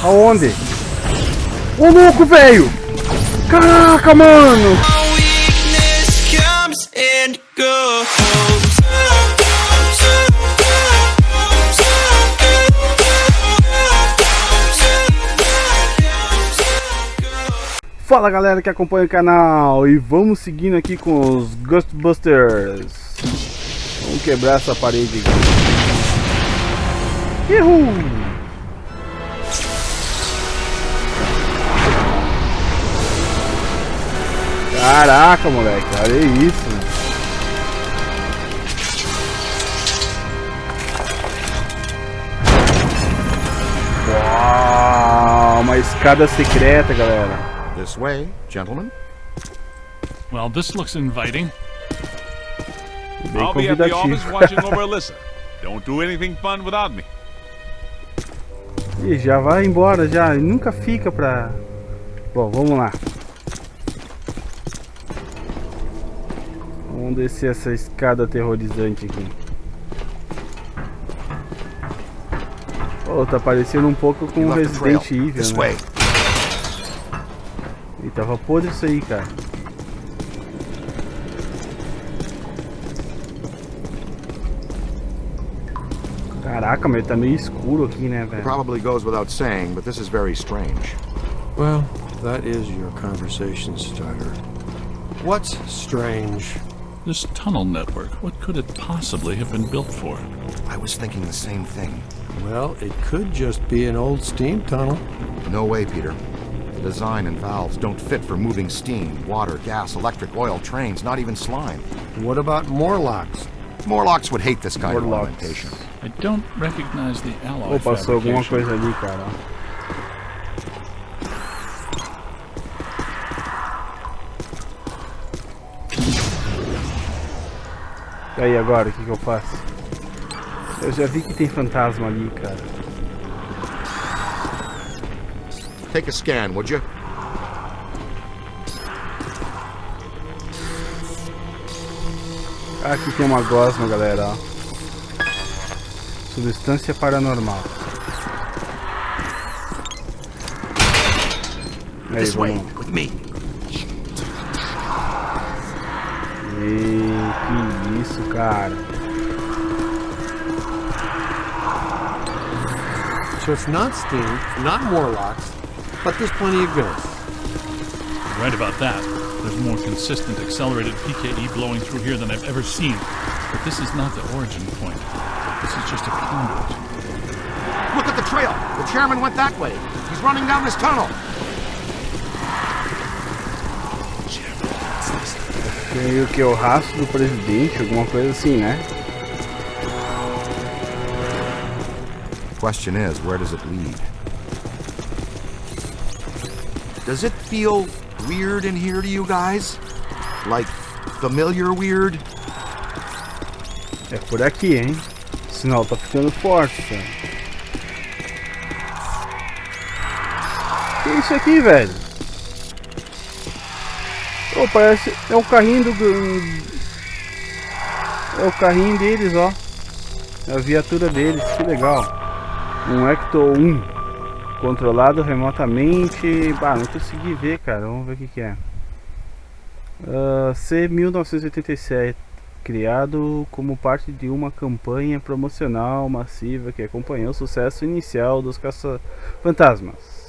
Aonde? Ô louco, velho! Caraca, mano! Fala galera que acompanha o canal e vamos seguindo aqui com os Ghostbusters. Vamos quebrar essa parede aqui. Uhul! Caraca, moleque, olha isso. Uau, uma escada secreta, galera. This way, gentlemen. Well, this looks inviting. Bem I'll be at the office convidativo. watching over Alyssa. Don't do anything fun without me. Ih, já vai embora, já. Nunca fica pra... Bom, vamos lá. Vamos descer essa escada aterrorizante aqui. Oh, tá parecendo um pouco com o Resident Evil, né? E tava podre isso aí, cara. Caraca, mas tá meio escuro aqui, né, velho? Probably goes without saying, but this is very strange. Well, that is your conversation starter. What's strange? This tunnel network, what could it possibly have been built for? I was thinking the same thing. Well, it could just be an old steam tunnel. No way, Peter. The design and valves don't fit for moving steam, water, gas, electric, oil, trains, not even slime. What about Morlocks? Morlocks would hate this kind of Morlocks. ornamentation. I don't recognize the alloy Oh, passou alguma fabrication. coisa ali, cara. E aí, agora, o que que eu faço? Eu já vi que tem fantasma ali, cara. Take a scan, would you? Aqui tem uma gosma, galera, ó. Substância paranormal. Aí, This way, vamos. with me. Que isso, cara. So it's not steam, not Morlocks, but there's plenty of ghosts. You're right about that. There's more consistent accelerated PKE blowing through here than I've ever seen. But this is not the origin point. This is just a conduit. Look at the trail. The chairman went that way. He's running down this tunnel. Tem o que? O rastro do presidente, alguma coisa assim, né? Question is, where does it lead? Does it feel weird in here to you guys? Like familiar weird? É por aqui, hein? O sinal tá ficando forte, cara. Que é isso aqui, velho? Oh, parece... É o carrinho do... É o carrinho deles, ó. É a viatura deles, que legal. Um Ecto 1. Controlado remotamente... Bah, não consegui ver, cara. Vamos ver o que que é. C-1987. Criado como parte de uma campanha promocional massiva que acompanhou o sucesso inicial dos CAÇA-FANTASMAS.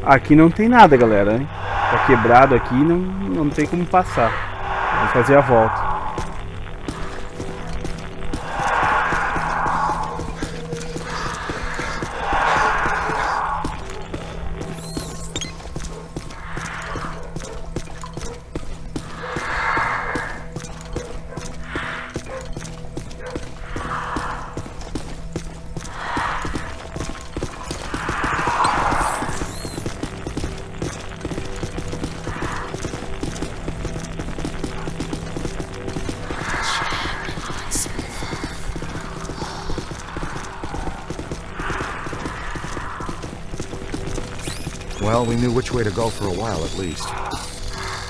Aqui não tem nada, galera, hein? Tá quebrado aqui, não tem como passar. Vou fazer a volta. Well, we knew which way to go for a while at least.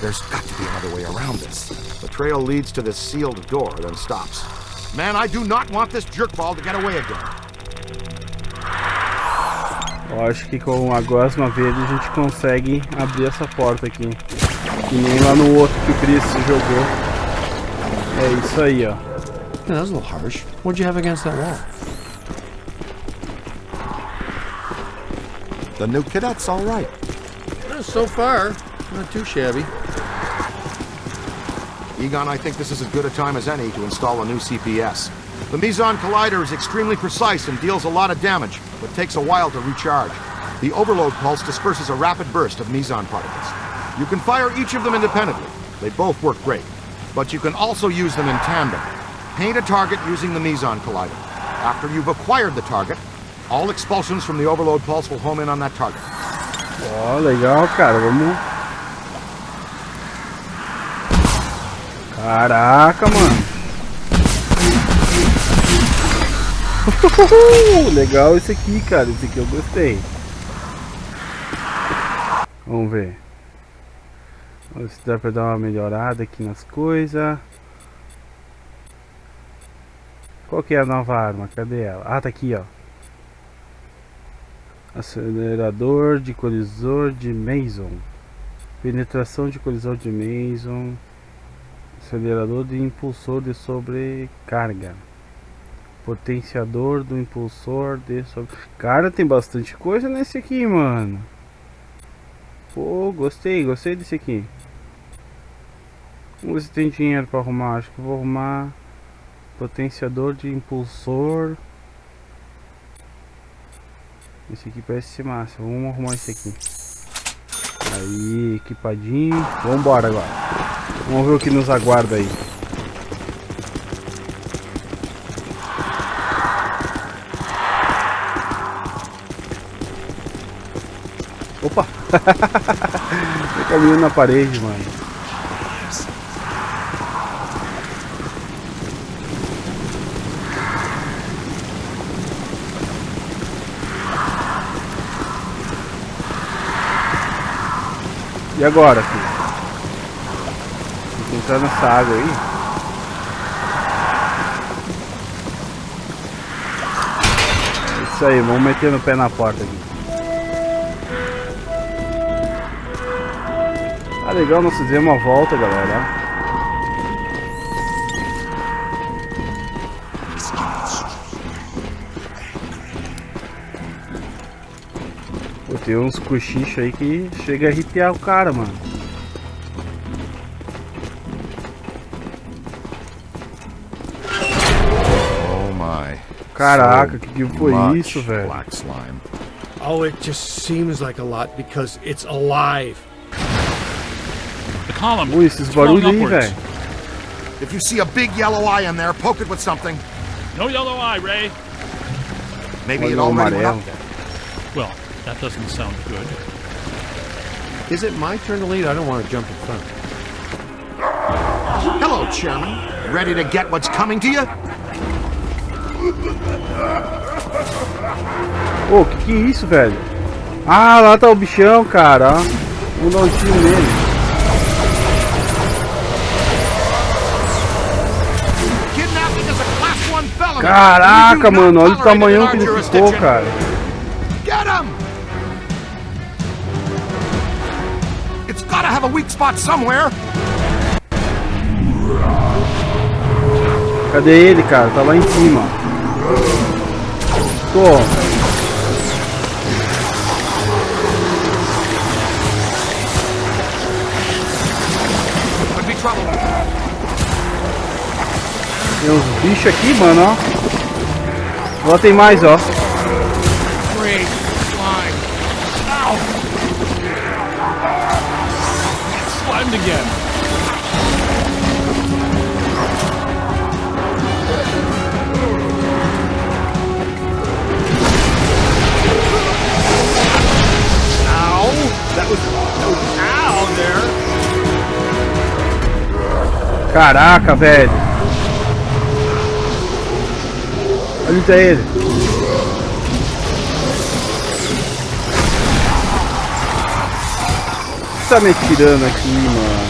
There's got to be another way around this. The trail leads to this sealed door, then stops. Man, I do not want this jerkball to get away again. Eu acho que com a gosma verde a gente consegue abrir essa porta aqui. Que nem lá no outro que o Chris jogou. É isso aí, ó. Yeah, that was a little harsh. What'd you have against that wall? The new cadet's all right. So far, not too shabby. Egon, I think this is as good a time as any to install a new CPS. The Meson Collider is extremely precise and deals a lot of damage, but takes a while to recharge. The overload pulse disperses a rapid burst of Meson particles. You can fire each of them independently. They both work great. But you can also use them in tandem. Paint a target using the Meson Collider. After you've acquired the target, all expulsions from the overload pulse will home in on that target. Ó, legal, cara. Vamos. Caraca, mano. Legal esse aqui, cara. Esse aqui eu gostei. Vamos ver. Vamos ver se dá pra dar uma melhorada aqui nas coisas. Qual que é a nova arma? Cadê ela? Ah, tá aqui, ó. Acelerador de colisor de Meson. Penetração de colisor de Meson. Acelerador de impulsor de sobrecarga. Potenciador do impulsor de sobre... Cara, tem bastante coisa nesse aqui, mano. Pô, gostei desse aqui. Vamos ver se tem dinheiro pra arrumar. Acho que eu vou arrumar potenciador de impulsor. Esse aqui parece ser massa. Vamos arrumar esse aqui. Aí, equipadinho. Vambora agora. Vamos ver o que nos aguarda aí. Opa! Tô caminhando na parede, mano. E agora, filho? Tem que entrar nessa água aí. É isso aí, vamos meter no pé na porta aqui. Ah, legal, nós fizemos uma volta, galera. Pô, tem uns cochichos aí que chega a arrepiar o cara, mano. Oh my. Caraca, que foi isso, velho? Black slime. Oh, it just seems like a lot because it's alive. The column. Ui, esses is flowing barulhos aí, upwards. velho. If you see a big yellow eye in there, poke it with something. No yellow eye, Ray. Maybe it Olha o already went amarelo. up there. Well, that doesn't sound good. Is it my turn to lead? I don't want to jump in front. Hello, Chairman. Ready to get what's coming to you? Ô, que é isso, velho? Ah, lá tá o bichão, cara. Ó. Vamos dar um tiro nele. Kidnapping is a class 1 felony. Caraca, We do not mano. Olha o tolerate it in tamanhão our que ele ficou, jurisdiction. cara. Get him! It's gotta have a weak spot somewhere. Cadê ele, cara? Tá lá em cima. Tô. Could be trouble. Tem uns bichos aqui, mano, ó. Lá tem mais, ó. Great slime. Ow! Slimed again. Ow! That was ow there. Caraca, velho. Olha tá ele. que tá me atirando aqui, mano?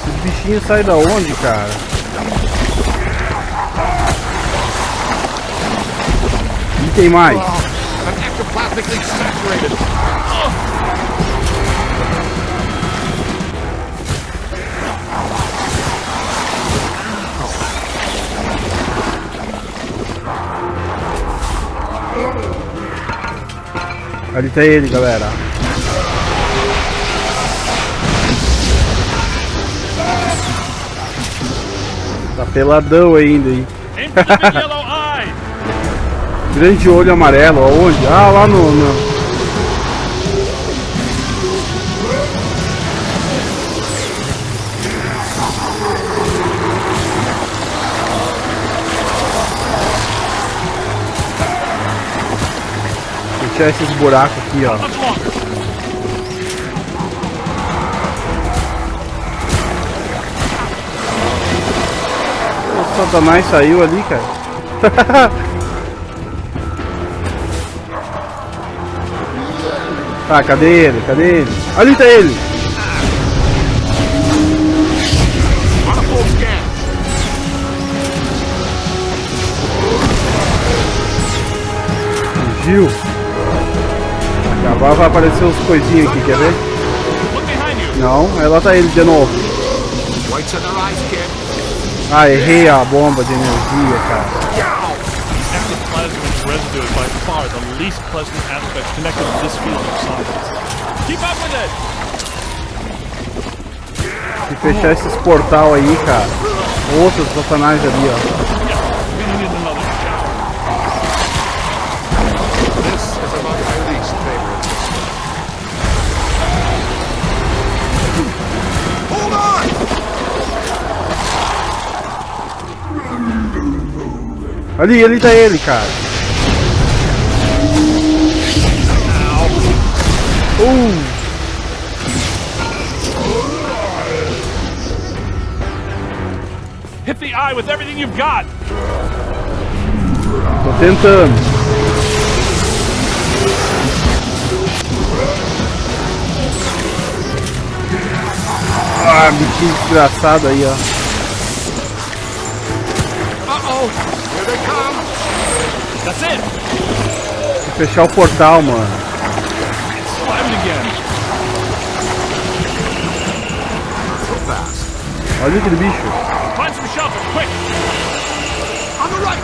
Esse bichinho sai da onde, cara? E tem mais. I'm ectoplasmically saturated. Ali tá ele, galera. Tá peladão ainda, hein? Aim for the big yellow eye! Grande olho amarelo, aonde? Ah, lá no... Fechar esses buracos aqui, ó. Much longer. O Satanás saiu ali, cara. Tá, cadê ele? Cadê ele? Ali tá ele! On a full scan. Fugiu. Agora vai aparecer uns coisinhos aqui, quer ver? Look behind you. Não, aí lá tá ele de novo. Whites in their eyes, kid. Ah, errei a bomba de energia, cara. Ectoplasmic residue is by far the least pleasant aspect connected to this field of science. Keep up with it! Se fechar esses portal aí, cara. Outros satanás ali, ó. Yeah, we're gonna need another shower. This is among my least favorites. Hold on! Ali tá ele, cara. Hit the eye with everything you've got! Tô tentando. Ah, bichinho desgraçado aí, ó. Uh-oh! Here they come! That's it! Vou fechar o portal, mano. Slammed again! So fast. Olha aquele bicho. Find some shelter, quick! On the right!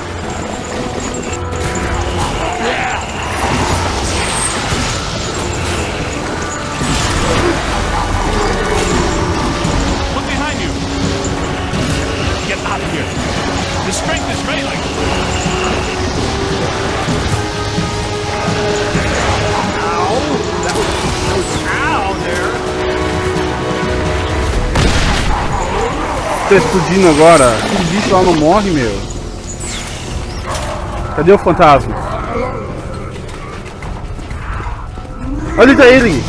Look behind you! Get out of here! The strength is failing! Ow there! Tá explodindo agora. Aquele bicho lá não morre, meu. Cadê o fantasma? Olha, tá ele!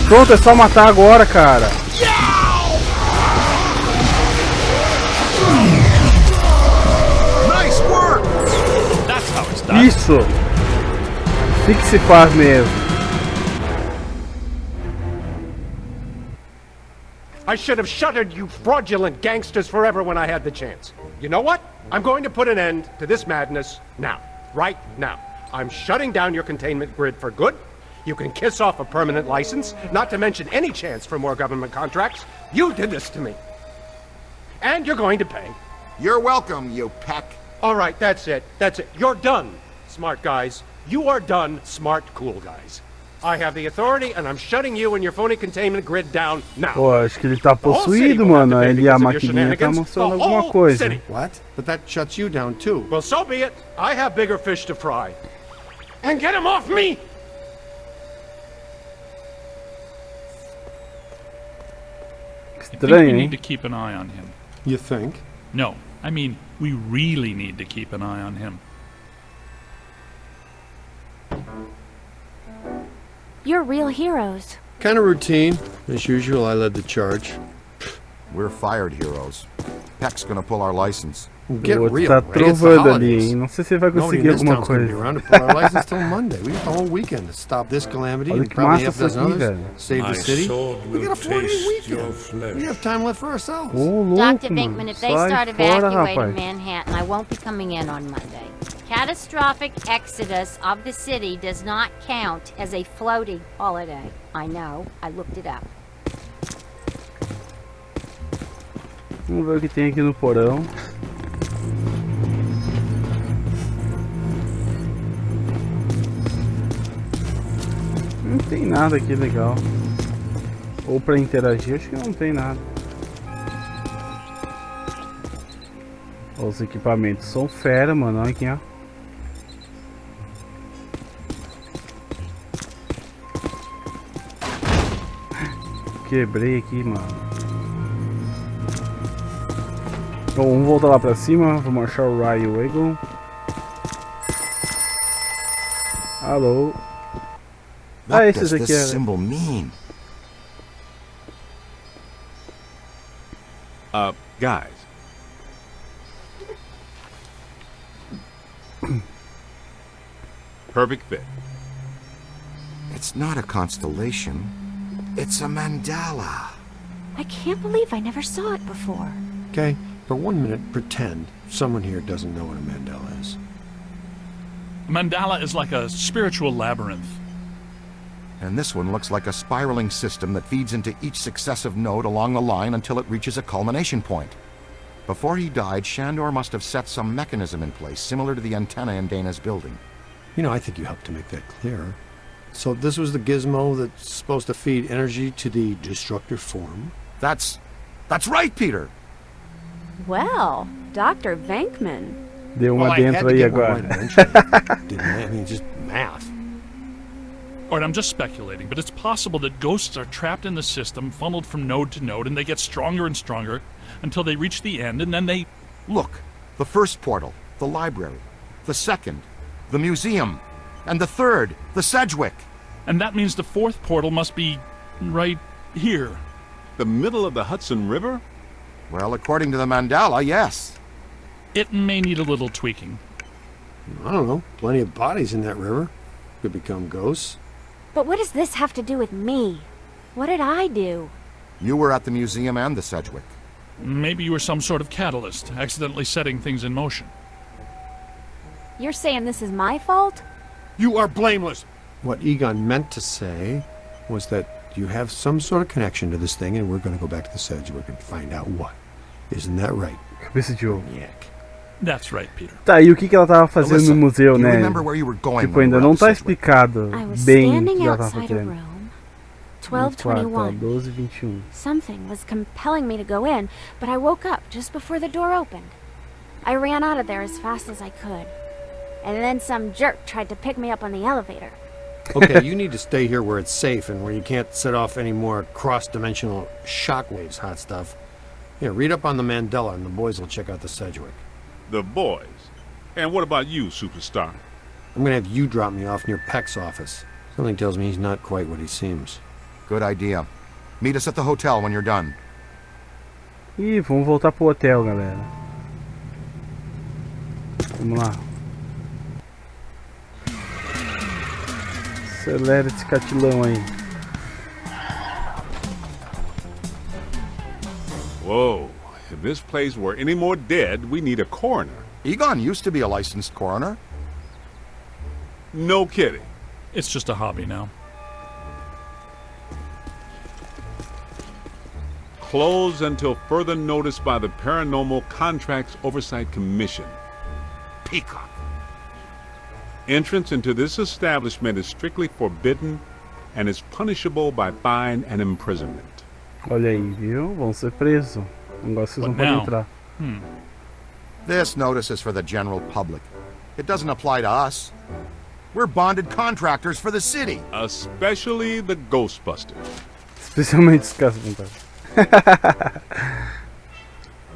Pronto, é só matar agora, cara. Nice work! That's how it's done. Isso! Assim que se faz mesmo. I should have shuttered you fraudulent gangsters forever when I had the chance. You know what? I'm going to put an end to this madness now. Right now. I'm shutting down your containment grid for good. You can kiss off a permanent license, not to mention any chance for more government contracts. You did this to me. And you're going to pay. You're welcome, you peck. All right, that's it. That's it. You're done, smart guys. You are done, smart, cool guys. I have the authority, and I'm shutting you and your phony containment grid down now. Pô, acho que ele tá possuído, mano. Ele, a maquininha tá mostrando alguma coisa. What? But that shuts you down too. Well, so be it. I have bigger fish to fry. And get him off me! I think Estranho, we need hein? to keep an eye on him. You think? No, I mean, we really need to keep an eye on him. You're real heroes. Kind of routine. As usual, I led the charge. We're fired heroes. Peck's gonna pull our license. Get O outro real, tá Ray. It's the trovando ali, holidays. hein? Não sei se ele vai Nobody conseguir in this alguma town's gonna be coisa. around to pull our license till Monday. We got the whole weekend to stop this calamity Olha and que probably massa half isso dozen aqui, others. velho. Save My the city. sword We will got a 4-day taste your weekend. flesh. We have time left for ourselves. Ô, louco, Dr. mano. Vinkman, if they Sai start fora, evacuating rapaz. Manhattan, I won't be coming in on Monday. Catastrophic exodus of the city does not count as a floating holiday. I know, I looked it up. Vamos ver o que tem aqui no porão. Não tem nada aqui legal. Ou pra interagir, acho que não tem nada. Os equipamentos são fera, mano. Olha aqui, ó. Quebrei aqui, mano. Bom, vamos voltar lá pra cima. Vamos achar o Ryan e o Egon. Alô. Ah, What esses does aqui this é. symbol mean? Guys. Perfect fit. It's not a constellation. It's a mandala. I can't believe I never saw it before. Okay, for 1 minute, pretend someone here doesn't know what a mandala is. Mandala is like a spiritual labyrinth. And this one looks like a spiraling system that feeds into each successive node along the line until it reaches a culmination point. Before he died, Shandor must have set some mechanism in place, similar to the antenna in Dana's building. You know, I think you helped to make that clearer. So this was the gizmo that's supposed to feed energy to the destructor form? That's right, Peter! Well, Dr. Venkman. Deu uma Well, I had dentro to aí get one agora. right eventually. Didn't I? I mean, just math. Alright, I'm just speculating, but it's possible that ghosts are trapped in the system, funneled from node to node, and they get stronger and stronger until they reach the end, and then they... Look, the first portal, the library. The second, the museum. And the third, the Sedgwick. And that means the fourth portal must be right here. The middle of the Hudson River? Well, according to the mandala, yes. It may need a little tweaking. I don't know. Plenty of bodies in that river. Could become ghosts. But what does this have to do with me? What did I do? You were at the museum and the Sedgwick. Maybe you were some sort of catalyst, accidentally setting things in motion. You're saying this is my fault? You are blameless. What Egon meant to say was that you have some sort of connection to this thing, and we're going to go back to the Sedgwick and find out what. Isn't that right? Cabeça de ovo. Yak. That's right, Peter. Tá, e o que ela tava fazendo Alyssa, no museu, do you né? remember where you were going Tipo, when you ainda were não at the tá Sedgwick? explicado I was bem o standing que ela tava outside a fazendo. room. No quarto, ó, 12:21. 12:21. Something was compelling me to go in, but I woke up just before the door opened. I ran out of there as fast as I could. And then some jerk tried to pick me up on the elevator. Okay, you need to stay here where it's safe and where you can't set off any more cross-dimensional shockwaves, hot stuff. Here, read up on the Mandela, and the boys will check out the Sedgwick. The boys. And what about you, superstar? I'm gonna have you drop me off near Peck's office. Something tells me he's not quite what he seems. Good idea. Meet us at the hotel when you're done. Ih, vamos voltar pro hotel, galera. Vamos lá. Acelera esse catilão aí. Whoa. If this place were any more dead, we need a coroner. Egon used to be a licensed coroner. No kidding. It's just a hobby now. Closed until further notice by the Paranormal Contracts Oversight Commission. Peacock. Entrance into this establishment is strictly forbidden and is punishable by fine and imprisonment. Olha aí, viu? Vão ser presos. Agora vocês não But podem now- entrar. This notice is for the general public. It doesn't apply to us. We're bonded contractors for the city. Especially the Ghostbusters. Especialmente os caça-fantasmas.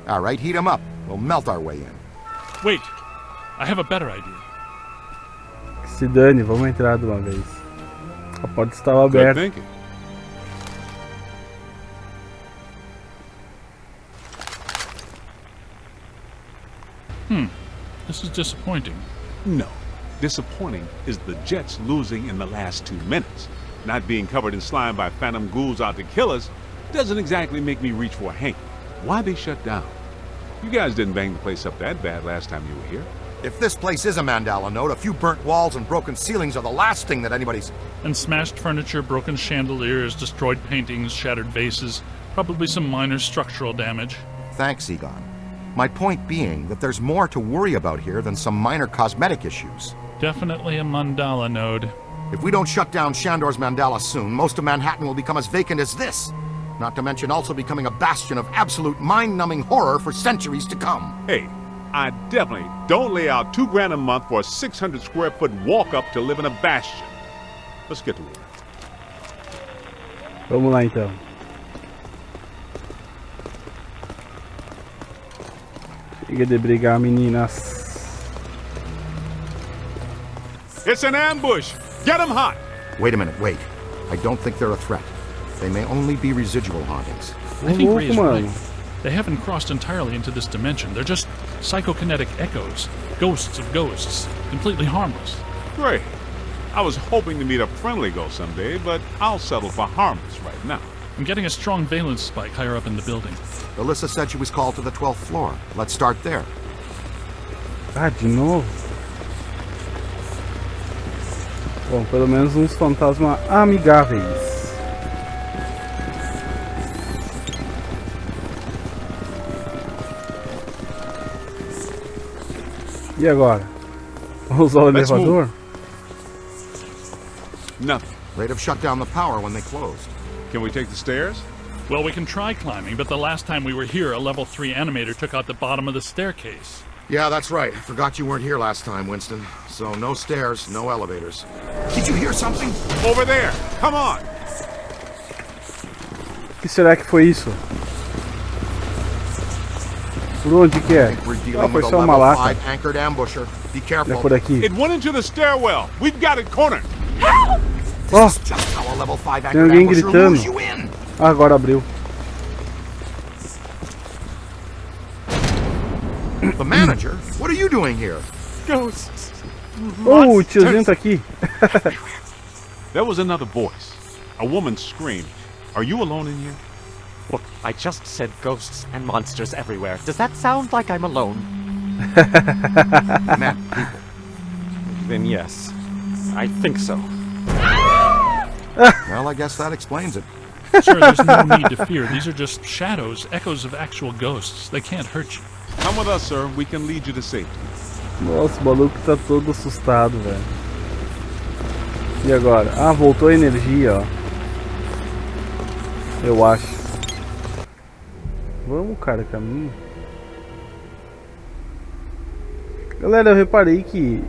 All right, heat 'em up. We'll melt our way in. Wait, I have a better idea. Que se dane, vamos entrar de uma vez. A porta estava Good aberta. thinking. This is disappointing. No. Disappointing is the Jets losing in the last 2 minutes. Not being covered in slime by phantom ghouls out to kill us doesn't exactly make me reach for a hanky. Why they shut down? You guys didn't bang the place up that bad last time you were here. If this place is a Mandala node, a few burnt walls and broken ceilings are the last thing that anybody's... And smashed furniture, broken chandeliers, destroyed paintings, shattered vases, probably some minor structural damage. Thanks, Egon. My point being that there's more to worry about here than some minor cosmetic issues. Definitely a mandala node. If we don't shut down Shandor's Mandala soon, most of Manhattan will become as vacant as this. Not to mention also becoming a bastion of absolute mind-numbing horror for centuries to come. Hey, I definitely don't lay out $2,000 a month for a 600 square foot walk-up to live in a bastion. Let's get to work. Vamos lá então. Chega de brigar, meninas. It's an ambush! Get 'em hot! Wait a minute, wait. I don't think they're a threat. They may only be residual hauntings. I think Ray is mano. right. They haven't crossed entirely into this dimension. They're just psychokinetic echoes. Ghosts of ghosts. Completely harmless. Great. I was hoping to meet a friendly ghost someday, but I'll settle for harmless right now. I'm getting a strong valence spike higher up in the building. Alyssa said she was called to the 12th floor. Let's start there. Ah, de novo? Bom, pelo menos uns fantasmas amigáveis. E agora? Vamos usar o Let's elevador? Nothing. They'd have shut down the power when they closed. Can we take the stairs? Well, we can try climbing, but the last time we were here, a level 3 animator took out the bottom of the staircase. Yeah, that's right. Forgot you weren't here last time, Winston. So no stairs, no elevators. Did you hear something? Over there! Come on! O que será que foi isso? Por onde que é? I think we're Ah, dealing foi with a só uma level lata. 5 anchored ambusher. Be É careful. por aqui. It went into the stairwell! We've got it cornered! Ó, Just how a level 5 tem anchored alguém ambusher gritando. lures you in. Ah, agora abriu. The manager? What are you doing here? Ghosts. Oh, o tiozinho tá aqui. There was another voice. A woman screamed. Are you alone in here? Look, I just said ghosts and monsters everywhere. Does that sound like I'm alone? Man, people. Then yes. I think so. Well, I guess that explains it. Sure, there's no need to fear. These are just shadows, echoes of actual ghosts. They can't hurt you. Come with us, sir. We can lead you to safety. Nossa, o maluco tá todo assustado, velho. E agora? Ah, voltou a energia, ó. Eu acho. Vamos, cara, caminho. Galera, eu reparei que...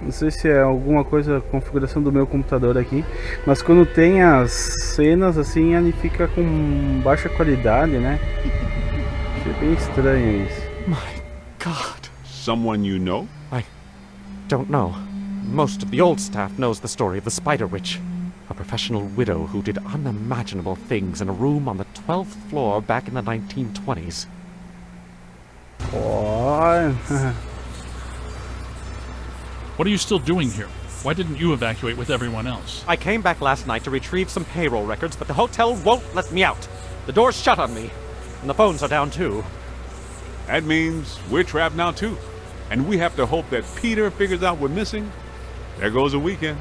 Não sei se é alguma coisa, configuração do meu computador aqui, mas quando tem as cenas assim, ele fica com baixa qualidade, né? Achei bem estranho isso. My God. Someone you know? I don't know. Most of the old staff knows the story of the Spider Witch. A professional widow who did unimaginable things in a room on the 12th floor back in the 1920s. Ó... What are you still doing here? Why didn't you evacuate with everyone else? I came back last night to retrieve some payroll records, but the hotel won't let me out. The door's shut on me, and the phones are down too. That means we're trapped now too. And we have to hope that Peter figures out we're missing. There goes a weekend.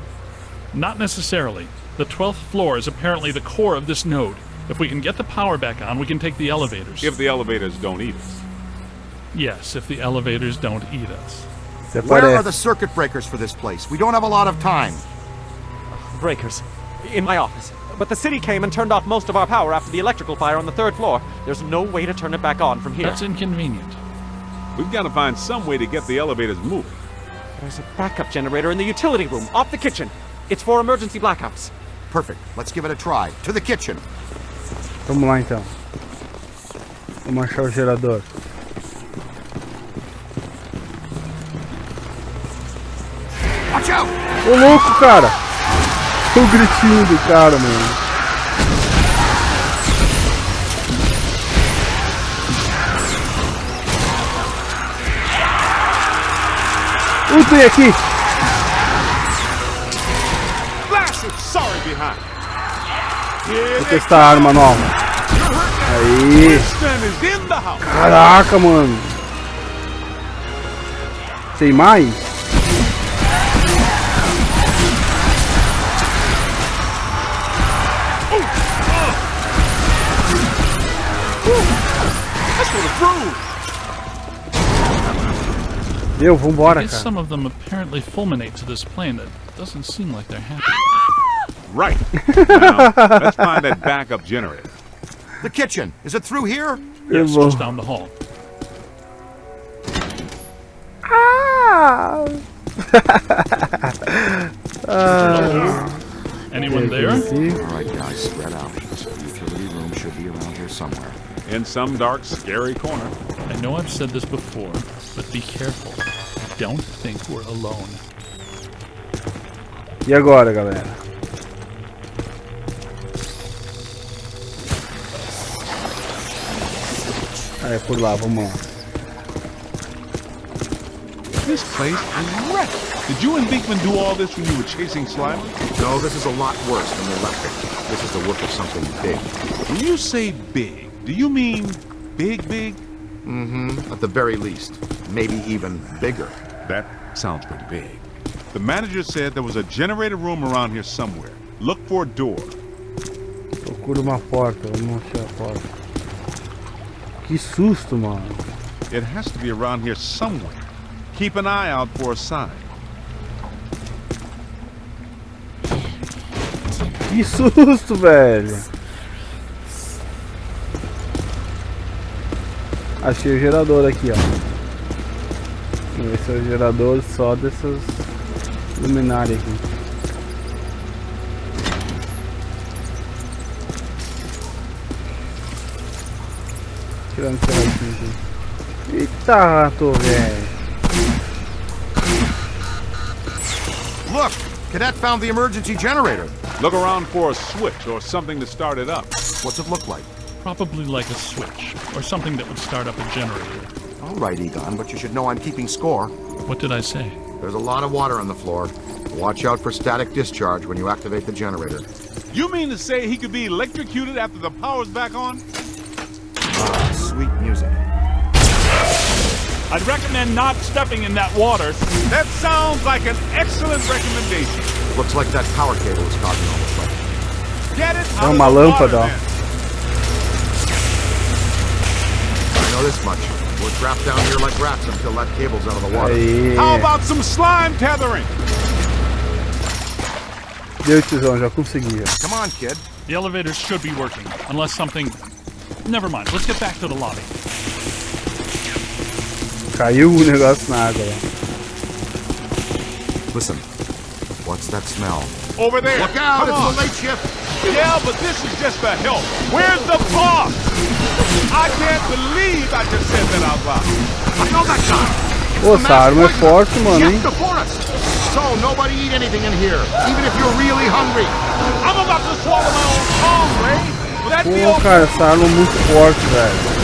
Not necessarily. The 12th floor is apparently the core of this node. If we can get the power back on, we can take the elevators. If the elevators don't eat us. Yes, if the elevators don't eat us. Where are the circuit breakers for this place? We don't have a lot of time. Breakers. In my office. But the city came and turned off most of our power after the electrical fire on the 3rd floor. There's no way to turn it back on from here. That's inconvenient. We've got to find some way to get the elevators moving. There's a backup generator in the utility room, off the kitchen. It's for emergency blackouts. Perfect. Let's give it a try. To the kitchen. Vamos lá então. Vamos achar o gerador. Watch out! Ô louco, cara! O gritinho do cara, mano. Tem aqui! Blasted sorry behind. Vou testar a arma nova. Aí! Winston is in the house. Caraca, mano! Tem mais? Deu, vambora, I guess cara. some of them apparently fulminate to this plane that doesn't seem like they're happy. Right. Now, let's find that backup generator. The kitchen. Is it through here? Yes, vou. just down the hall. Anyone there? All right, guys, spread out. The utility room should be around here somewhere. In some dark, scary corner. I know I've said this before, but be careful. Don't think we're alone. E agora, galera? É por lá, vamos lá. This place is wrecked. Did you and Beekman do all this when you were chasing Slimer? No, this is a lot worse than the electric. This is the work of something big. When you say big, do you mean big, big? Mm-hmm. At the very least. Maybe even bigger. That sounds pretty big. The manager said there was a generator room around here somewhere. Look for a door. Procura uma porta, vamos achar a porta. Que susto, mano. It has to be around here somewhere. Keep an eye out for a sign. Que susto, velho. Achei o gerador aqui, ó. Esse é o gerador só dessas luminárias aqui. Tirando esse ratinho aqui. Eita, rato, velho. Look! Cadet found the emergency generator. Look around for a switch or something to start it up. What's it look like? Probably like a switch, or something that would start up a generator. All right, Egon, but you should know I'm keeping score. What did I say? There's a lot of water on the floor. Watch out for static discharge when you activate the generator. You mean to say he could be electrocuted after the power's back on? Ah, sweet music. I'd recommend not stepping in that water. That sounds like an excellent recommendation. Looks like that power cable is causing all the trouble. Get it É out of uma the water, lâmpada, ó. then. I know this much. We're trapped down here like rats until that cable's out of the water. Aí. How about some slime tethering? Deu, tizão, já consegui. Ó. Come on, kid. The elevators should be working, unless something... Never mind, let's get back to the lobby. Caiu o negócio na água. Ó. Listen. What's that smell? Over there. Look out! Come It's on. the late shift! Yeah, but this is just the help. Where's the boss? I can't believe I just said that out loud. I know that guy! Pô, essa arma é forte, mano, hein? Yes, before us! So, nobody eat anything in here, even if you're really hungry. I'm about to swallow my own tongue, Ray. Will that be Pô, okay? cara, essa arma é muito forte, velho.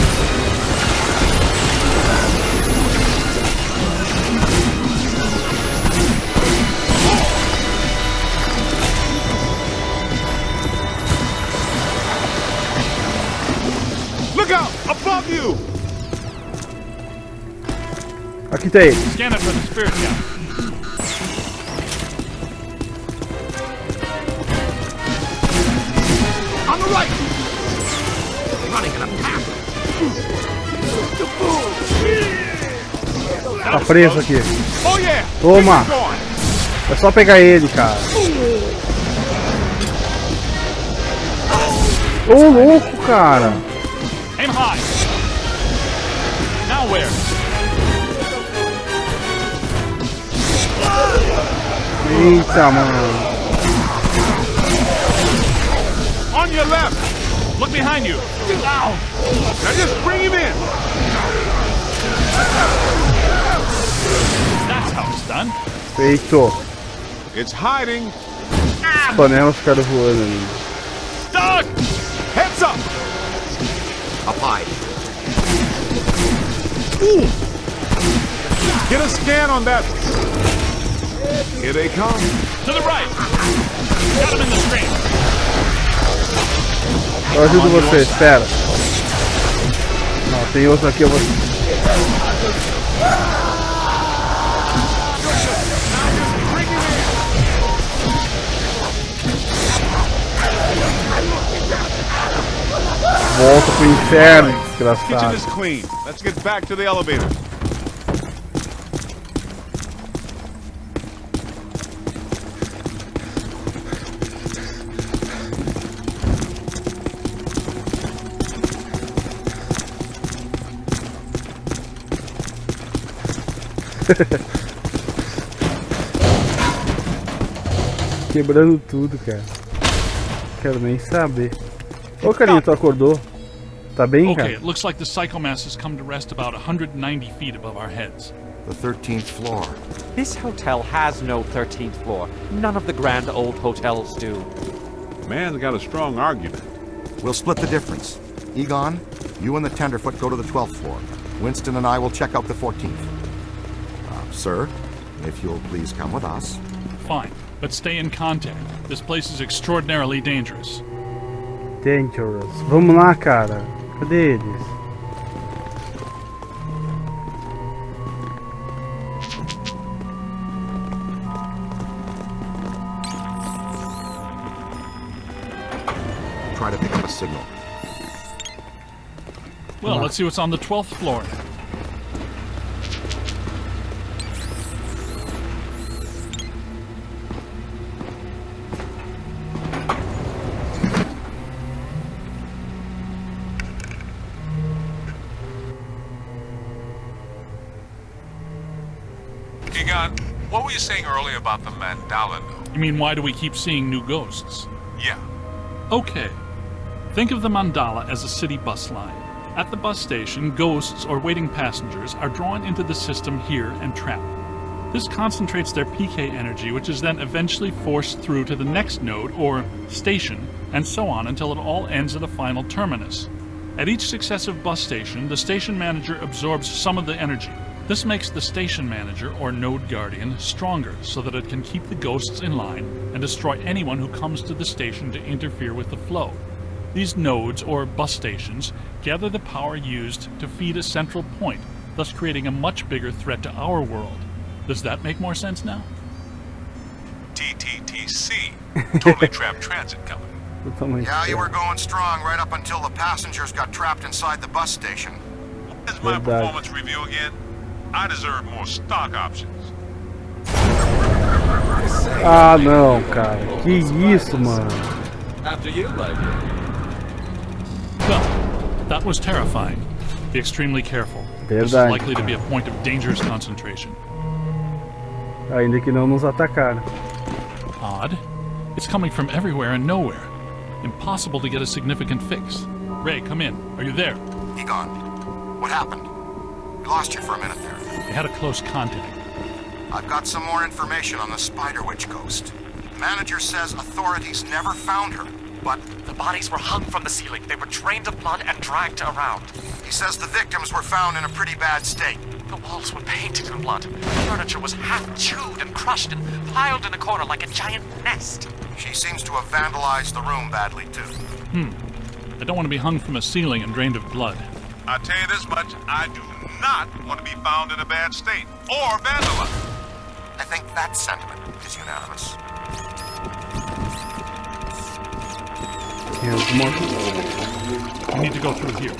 Look out! Above you! Aqui tem ele. Scan it for the spirit gap. On the right! Running in a path! Tá preso aqui. Oh yeah! Toma! Keep going. É só pegar ele, cara. Ô, louco, cara. Aim high. Now where? Eita, mano. On your left. Look behind you. Now just bring him in. That's how it's done. Feito. It's hiding. As panelas ficaram voando ali. Doug! Heads up. Up high. Get a scan on that. Here they come. To the right! Got him in the screen! Eu ajudo você, espera. Não, tem outro aqui, eu vou... Volta pro inferno, Kitchen desgraçado. is clean. Let's get back to the elevator. Quebrando tudo, cara. Quero nem saber. Ô, carinha, tu acordou? Tá bem, Okay, cara? it looks like the psychomass has come to rest about 190 feet above our heads. The 13th floor. This hotel has no 13th floor. None of the grand old hotels do. Man's got a strong argument. We'll split the difference. Egon, you and the Tenderfoot go to the 12th floor. Winston and I will check out the 14th. Sir, if you'll please come with us. Fine, but stay in contact. This place is extraordinarily dangerous. Dangerous. Vamos lá, cara. Cadê eles? Try to pick up a signal. Well, let's see what's on the 12th floor. Egon, what were you saying earlier about the mandala? You mean, why do we keep seeing new ghosts? Yeah. Okay. Think of the mandala as a city bus line. At the bus station, ghosts or waiting passengers are drawn into the system here and trapped. This concentrates their PK energy, which is then eventually forced through to the next node or station, and so on until it all ends at a final terminus. At each successive bus station, the station manager absorbs some of the energy. This makes the station manager or node guardian stronger so that it can keep the ghosts in line and destroy anyone who comes to the station to interfere with the flow. These nodes or bus stations gather the power used to feed a central point, thus creating a much bigger threat to our world. Does that make more sense now? TTTC. Totally Trapped Transit Company. Totalmente. Yeah, you were going strong right up until the passengers got trapped inside the bus station. What is my Verdade. performance review again? I deserve more stock options. Ah, não, cara. Que isso, mano. After you, like. Well, that was terrifying. Be extremely careful. This is Verdade. likely to be a point of dangerous concentration. Ainda que não nos atacaram. Odd. It's coming from everywhere and nowhere. Impossible to get a significant fix. Ray, come in. Are you there? Egon, what happened? We lost you for a minute there. We had a close contact. I've got some more information on the Spider Witch ghost. Manager says authorities never found her, but The bodies were hung from the ceiling. They were drained of blood and dragged around. he says the victims were found in a pretty bad state. The walls were painted in blood. Furniture was half chewed and crushed and piled in a corner like a giant nest. She seems to have vandalized the room badly, too. I don't want to be hung from a ceiling and drained of blood. I tell you this much, I do not want to be found in a bad state or vandalized. I think that sentiment is unanimous. Tem alguma... We need to go through here.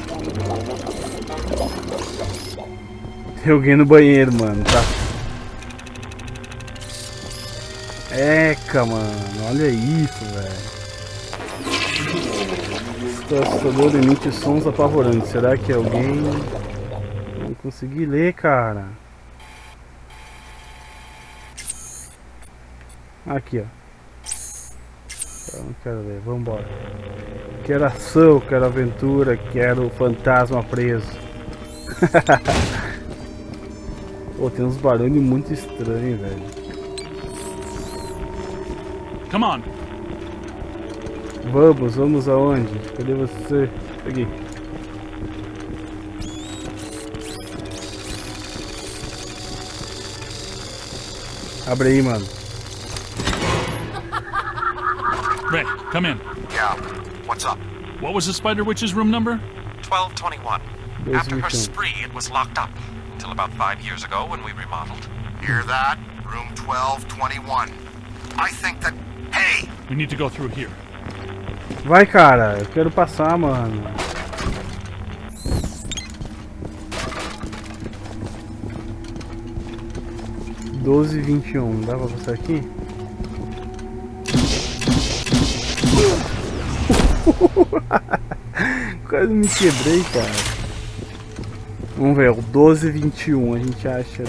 Tem alguém no banheiro, mano, tá? Eca, mano, olha isso, velho. Assustador emite sons apavorantes. Será que alguém... Não consegui ler, cara. Aqui, ó. Eu não quero ler, vambora. Quero ação, quero aventura, quero fantasma preso. Pô, tem uns barulhos muito estranhos, velho. Come on. Vamos aonde? Cadê você? Aqui. Abre aí, mano. Ray, come in. Yeah. What's up? What was the Spider Witch's room number? 1221. Those After her we can- spree, it was locked up. Until about 5 years ago when we remodeled. Hear that? Room 1221. I think that... Hey! We need to go through here. Vai, cara. Eu quero passar, mano. Doze 21. Dá pra passar aqui? Quase me quebrei, cara. Vamos ver, o 1221 a gente acha.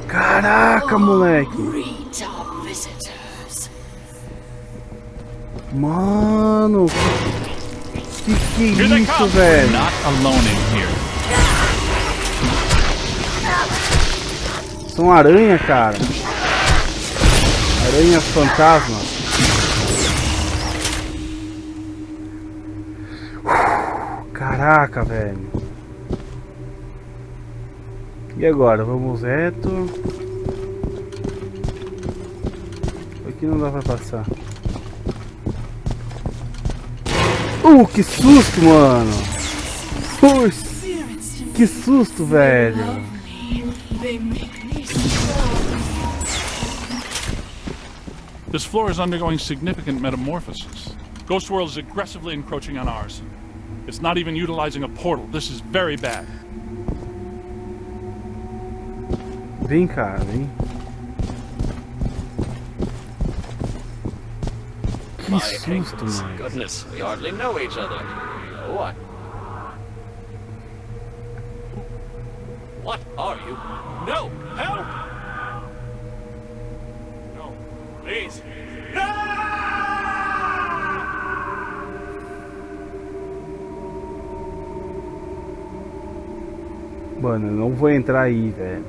Caraca, moleque! Mano! Que é Here they isso, come. velho? Not alone in here. São aranha, cara. Aranhas fantasmas. Caraca, velho. E agora? Vamos reto. Aqui não dá pra passar. Que susto, mano. Que susto, velho. This floor is undergoing significant metamorphosis. Ghost World is aggressively encroaching on ours. It's not even utilizing a portal. This is very bad. Vem, cara, vem. Que susto, mano. Goodness, we hardly know each other. What? What are you? No! Help! No, please. Mano, eu não vou entrar aí, velho.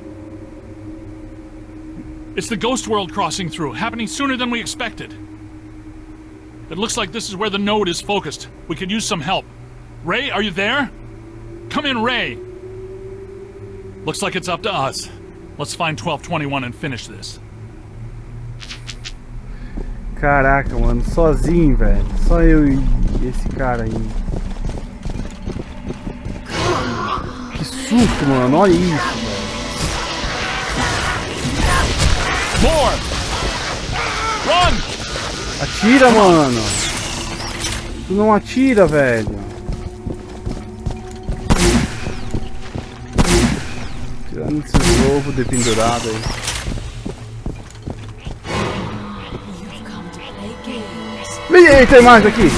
It's the Ghost World crossing through, happening sooner than we expected. It looks like this is where the node is focused. We could use some help. Ray, are you there? Come in, Ray. Looks like it's up to us. Let's find 1221 and finish this. Caraca, mano, sozinho, velho. Só eu e esse cara aí. Que susto, mano. Olha isso, velho. More! Run! Atira, mano. Tu não atira, velho. Tirando esses lobos dependurados aí. Vem aí, tem mais aqui.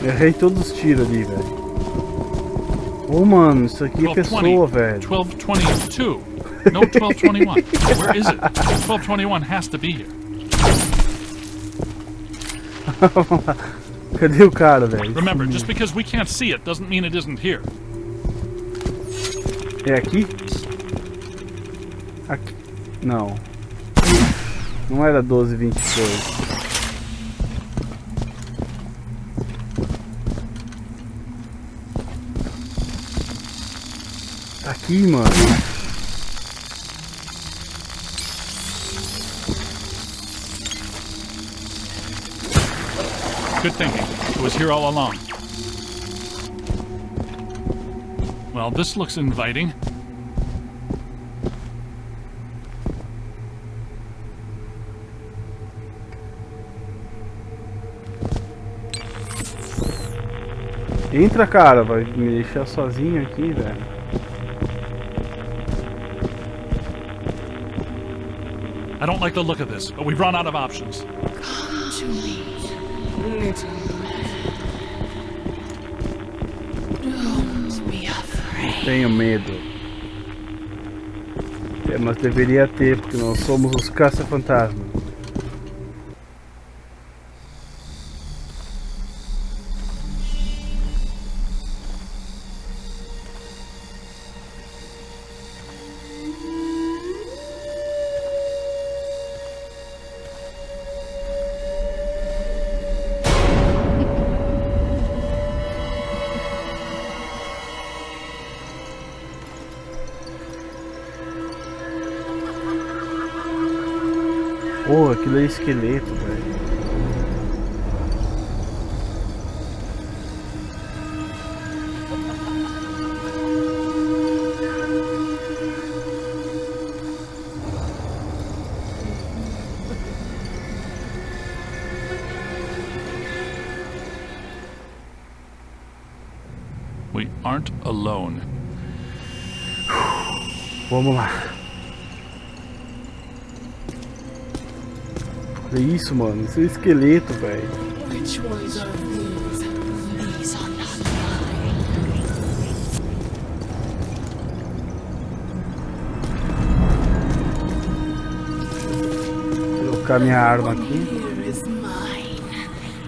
Errei todos os tiros ali, velho. Ô, mano, isso aqui é pessoa, velho. 1222. No 1221. Where is it? 1221 has to be here. Cadê o cara, velho? Remember, just because we can't see it doesn't mean it isn't here. É aqui? Aqui. Não. Não era 1222. Tá aqui, mano. Good thinking. It was here all along. Well, this looks inviting. Entra, cara. Vai me deixar sozinho aqui, velho. I don't like the look of this, but we've run out of options. Come to me, little man. Don't be afraid. Tenho medo. É, mas deveria ter, porque nós somos os caça-fantasmas. Porra, aquilo é esqueleto, velho. We aren't alone. Vamos lá. Olha isso, mano. Isso é esqueleto, velho. Which ones are these? These are not Vou colocar minha arma aqui. Here is mine.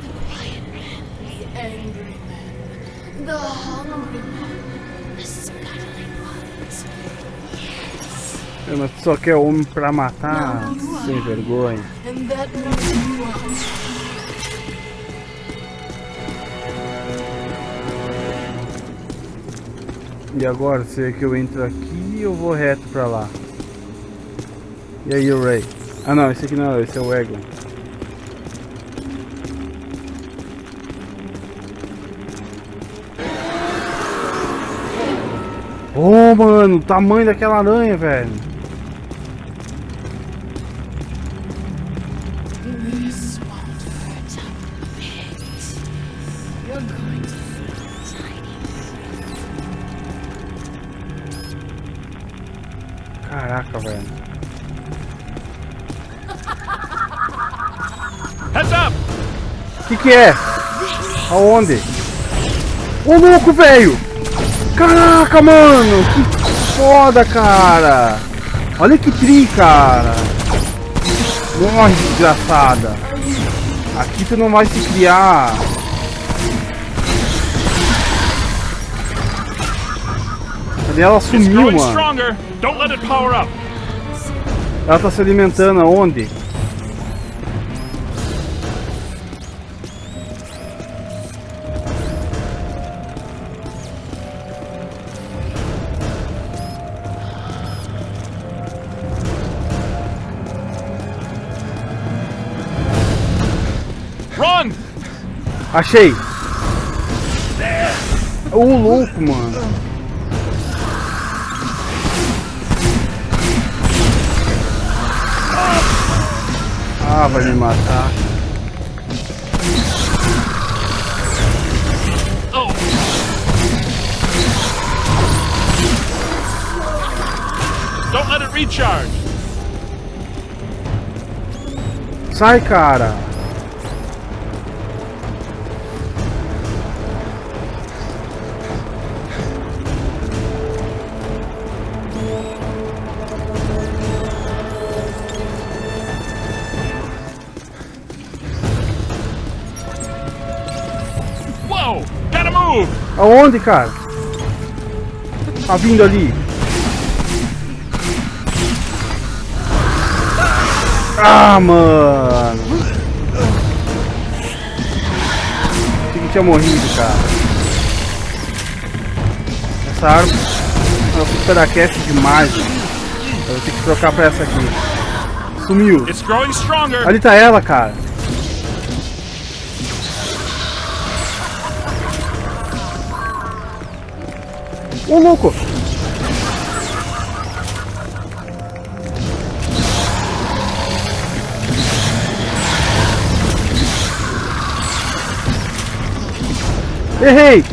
The quiet man, the angry man, the hungry man, the scuttling ones. Yes. Mas tu só quer homem pra matar, sem vergonha. And that means you are. E agora, será que eu entro aqui ou vou reto pra lá? E aí, o Ray? Ah não, esse aqui não, esse é o Egon. Oh, mano, o tamanho daquela aranha, velho. These won't hurt a bit. You're going to feel tiny. Caraca, velho. Heads up! Que é? Aonde? Ô, louco, velho! Caraca, mano! Que foda, cara! Olha que tri, cara! Morre, desgraçada! Aqui tu não vai se criar! Cadê ela? It's Sumiu, growing mano! stronger. Don't let it power up. Ela tá se alimentando aonde? Run! Achei! Ô, louco, mano! Ah, vai me matar. Oh. Don't let it recharge. Sai, cara! Whoa! Gotta move! Aonde, cara? Tá vindo ali. Ah, mano. Achei que tinha morrido, cara. Essa arma ela superaquece demais. Eu vou ter que trocar pra essa aqui. Sumiu. It's growing stronger. Ali tá ela, cara. Ô, louco! Errei!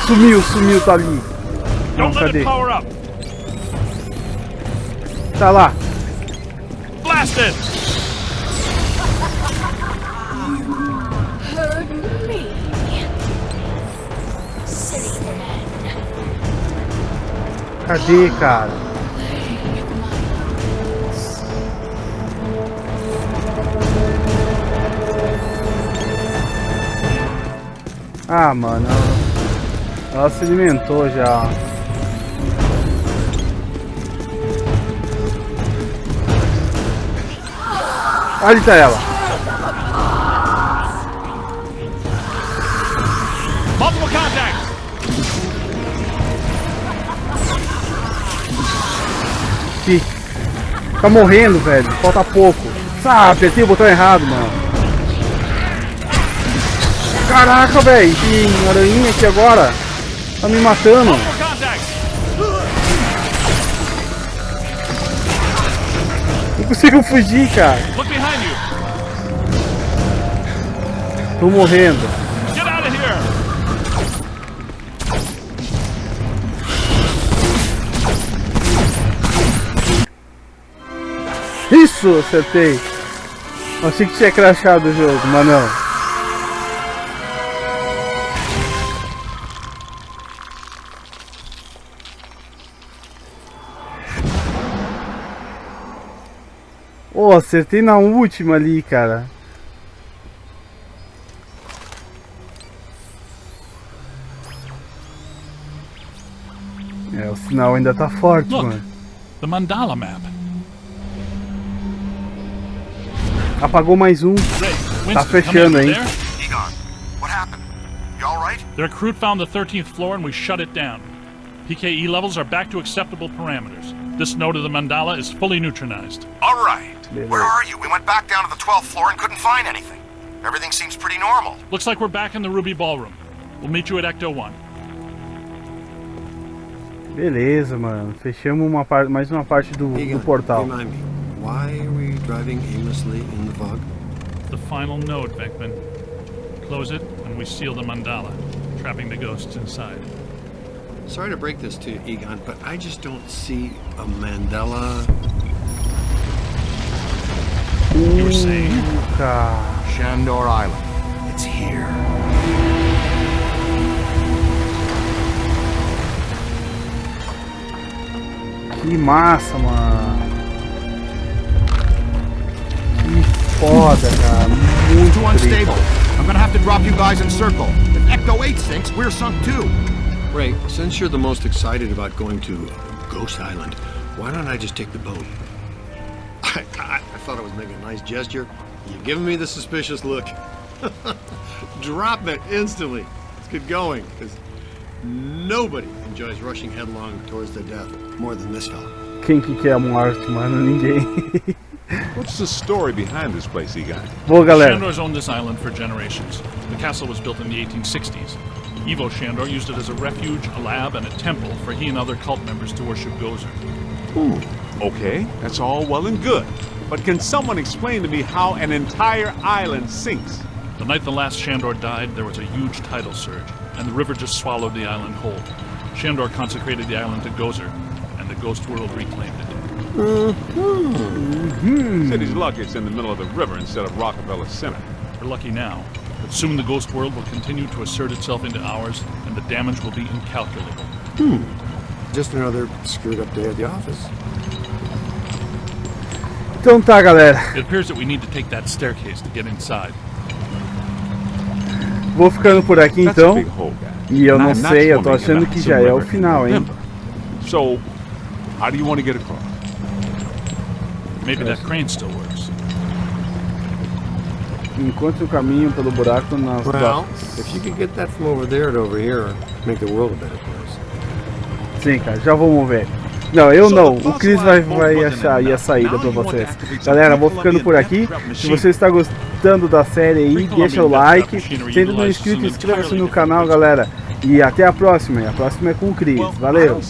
Sumiu, tá ali. Não, Don't let cadê? it power up. Tá lá. Blast it! Heard me. Silly man. Cadê, cara? Ah, mano. Ela se alimentou já. Ali tá ela. Multiple contacts! Ih, tá morrendo, velho. Falta pouco. Ah, apertei o botão errado, mano. Caraca, velho. Tem aranha aqui agora. Tá me matando. Não consigo fugir, cara. Look behind you. Tô morrendo. Get out of here. Isso, acertei. Achei que tinha crashado o jogo, mas não. Oh, acertei na última ali, cara. É, o sinal ainda tá forte, Look, mano. the mandala map. Apagou mais um. Ray, Tá Winston, fechando, hein? there? Egon, what happened? You all right? The recruit found the 13th floor and we shut it down. PKE levels are back to acceptable parameters. This node of the mandala is fully neutronized. All right. Where are you? We went back down to the 12th floor and couldn't find anything. Everything seems pretty normal. Looks like we're back in the Ruby Ballroom. We'll meet you at Ecto 1. Beleza, mano. Fechamos mais uma parte do portal. Remind me, why are we driving aimlessly in the fog? The final node, Beckman. Close it, and we seal the mandala, trapping the ghosts inside. Sorry to break this to you, Egon, but I just don't see a mandala. You were saying? Shandor Island. It's here. Que massa, mano. Que foda, cara. Muito Too unstable. I'm gonna have to drop you guys in circle. If Ecto 8 sinks, we're sunk too. Ray, since you're the most excited about going to Ghost Island, why don't I just take the boat? I thought I was making a nice gesture. You're giving me the suspicious look. Drop it instantly. Let's get going, because nobody enjoys rushing headlong towards their death more than this fella. Quem que quer a morte, mano? Ninguém. What's the story behind this place, Egon? Bom, galera. Shandor's owned this island for generations. The castle was built in the 1860s. Ivo Shandor used it as a refuge, a lab, and a temple for he and other cult members to worship Gozer. Okay, that's all well and good. But can someone explain to me how an entire island sinks? The night the last Shandor died, there was a huge tidal surge, and the river just swallowed the island whole. Shandor consecrated the island to Gozer, and the ghost world reclaimed it. City's lucky it's in the middle of the river instead of Rockefeller Center. We're lucky now, but soon the ghost world will continue to assert itself into ours, and the damage will be incalculable. Just another screwed up day at the office. Então tá, galera. It appears that we need to take that staircase to get inside. Vou ficando por aqui então. E eu não sei, eu tô achando que já é o final, hein? So, how do you want to get across? Maybe that crane still works. Encontre o caminho pelo buraco nas Well, docas. if you could get that from over there to over here, make the world a better place. Sim, cara, já vou mover. Não, eu não. O Chris vai achar aí a saída pra vocês. Galera, vou ficando por aqui. Se você está gostando da série aí, deixa o like. Se ainda não é inscrito, inscreva-se no canal, galera. E até a próxima. E a próxima é com o Chris. Valeu!